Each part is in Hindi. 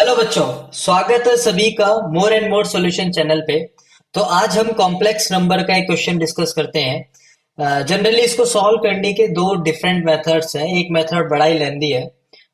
हेलो बच्चों, स्वागत है सभी का more and more solution channel पे। तो आज हम कॉम्प्लेक्स नंबर का एक क्वेश्चन डिस्कस करते हैं। जनरली इसको सॉल्व करने के दो डिफरेंट मेथड्स हैं। एक मेथड बड़ा ही लेंदी है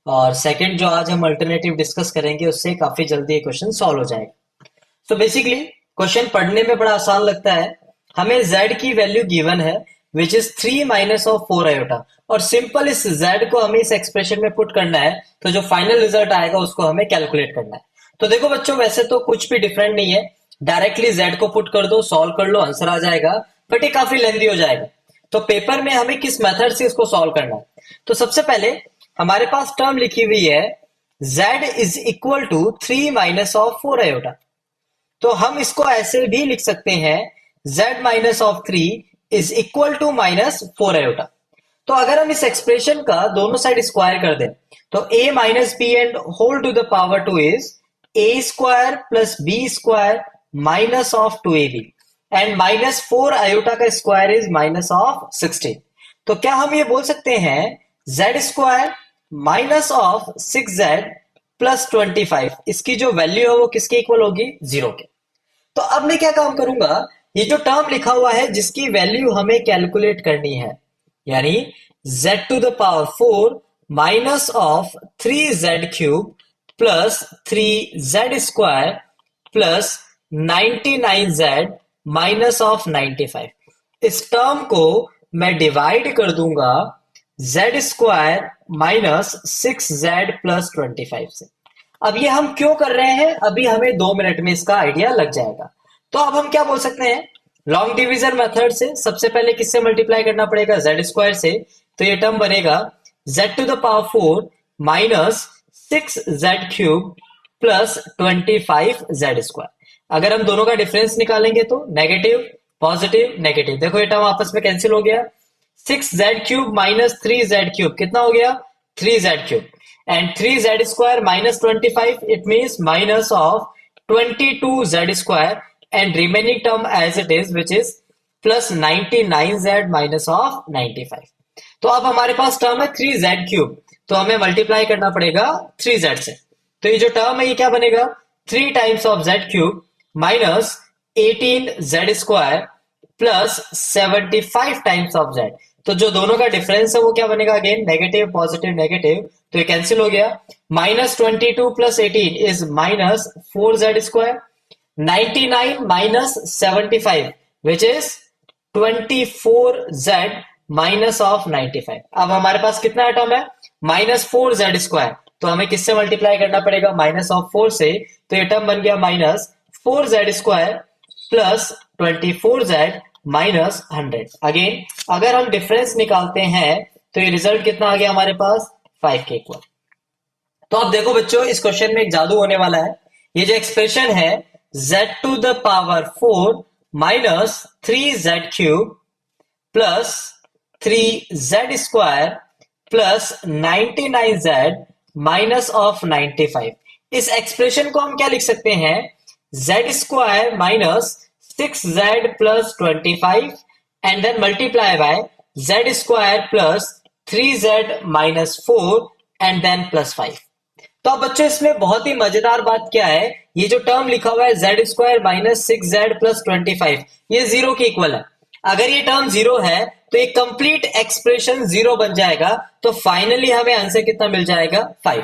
और सेकंड जो आज हम अल्टरनेटिव डिस्कस करेंगे उससे काफी जल्दी ये क्वेश्चन सॉल्व हो जाएगा। तो बेसिकली क्वेश्चन पढ़ने में बड़ा आसान लगता है। हमें z की वैल्यू गिवन है which is 3 minus of 4 iota, और सिंपल इस z को हमें इस एक्सप्रेशन में पुट करना है। तो जो फाइनल रिजल्ट आएगा उसको हमें कैलकुलेट करना है। तो देखो बच्चों, वैसे तो कुछ भी डिफरेंट नहीं है। डायरेक्टली z को पुट कर दो, सॉल्व कर लो, आंसर आ जाएगा। बट ये काफी लेंदी हो जाएगा। तो पेपर में हमें किस मेथड से इसको सॉल्व करना है? तो सबसे पहले हमारे पास टर्म लिखी हुई है z is equal to 3 minus of 4 iota. तो हम इसको ऐसे भी लिख सकते हैं z minus of 3 is equal to minus 4 iota. तो अगर हम इस एक्सप्रेशन का दोनों साइड स्क्वायर कर दें तो a minus B and whole to the power 2 is a square plus B square minus of 2ab, and minus 4 iota का स्क्वायर इज माइनस ऑफ 16। तो क्या हम ये बोल सकते हैं z square minus of 6z plus 25, इसकी जो वैल्यू है वो किसके इक्वल होगी? जीरो के। तो अब मैं क्या काम करूंगा, ये जो टर्म लिखा हुआ है जिसकी वैल्यू हमें कैलकुलेट करनी है, यानी z to the power 4 minus of 3z³ plus 3z² plus 99z minus of 95। इस टर्म को मैं डिवाइड कर दूंगा z² माइनस 6z प्लस 25 से। अब ये हम क्यों कर रहे हैं, अभी हमें 2 मिनट में इसका आइडिया लग जाएगा। तो अब हम क्या बोल सकते हैं, लॉन्ग डिवीजन मेथड से सबसे पहले किससे मल्टीप्लाई करना पड़ेगा? z² से। तो ये टर्म बनेगा z to the power 4 minus 6z³ plus 25z²। अगर हम दोनों का डिफरेंस निकालेंगे तो नेगेटिव पॉजिटिव नेगेटिव, देखो ये टर्म आपस में कैंसिल हो गया। 6z³ माइनस 3z³ कितना हो गया? 3z³। and 3z square minus 25, it means minus of 22z square, and remaining term as it is, which is plus 99z minus of 95। तो अब हमारे पास टर्म है 3z³, तो हमें मल्टीप्लाई करना पड़ेगा 3z से। तो ये जो टर्म है ये क्या बनेगा? 3 times of z³ minus 18z² plus 75 times of z। तो जो दोनों का डिफरेंस है वो क्या बनेगा? अगेन नेगेटिव पॉजिटिव नेगेटिव, तो ये कैंसिल हो गया। Minus 22 plus 18 is minus 4z²। 99 minus 75 which is 24z minus of 95। अब हमारे पास कितना टर्म है? Minus 4z²। तो हमें किससे मल्टीप्लाई करना पड़ेगा? माइनस ऑफ 4 से। तो ये टर्म बन गया minus 4z² plus 24z minus 100। Again अगर हम डिफरेंस निकालते हैं तो ये रिजल्ट कितना आ गया हमारे पास? 5 के इक्वल। तो अब देखो बच्चों, इस क्वेश्चन में एक जादू होने वाला है। ये जो एक्सप्रेशन है z to the power 4 minus 3z³ plus 3z² plus 99z minus of 95, इस एक्सप्रेशन को हम क्या लिख सकते हैं? z² minus 6z plus 25 and then multiply by z² plus 3z minus 4 and then plus 5। तो अब बच्चों इसमें बहुत ही मजेदार बात क्या है, ये जो टर्म लिखा हुआ है z² माइनस 6z प्लस 25, ये जीरो के इक्वल है। अगर ये टर्म जीरो है तो ये कंप्लीट एक्सप्रेशन जीरो बन जाएगा। तो फाइनली हमें आंसर कितना मिल जाएगा? 5।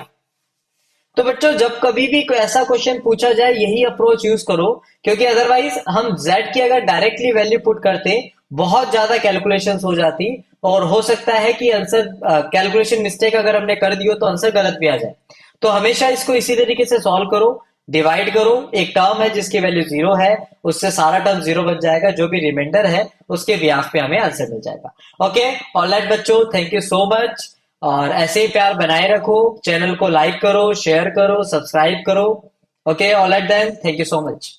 तो बच्चों जब कभी भी कोई ऐसा क्वेश्चन पूछा जाए यही अप्रोच यूज करो, क्योंकि अदरवाइज हम z की अगर डायरेक्टली वैल्यू पुट करते बहुत ज्यादा कैलकुलेशंस हो जाती, और हो सकता है कि आंसर कैलकुलेशन मिस्टेक अगर हमने कर दी हो तो आंसर गलत भी आ जाए। तो हमेशा इसको इसी तरीके से सॉल्व करो, डिवाइड करो। एक टर्म है जिसकी वैल्यू जीरो है, उससे सारा टर्म जीरो बन जाएगा, जो भी रिमाइंडर है उसके बिहाफ पे हमें आंसर मिल जाएगा। ओके ऑलराइट बच्चों, थैंक यू सो मच। और ऐसे ही प्यार बनाए रखो, चैनल को लाइक करो, शेयर करो, सब्सक्राइब करो। Okay alright then, thank you so much.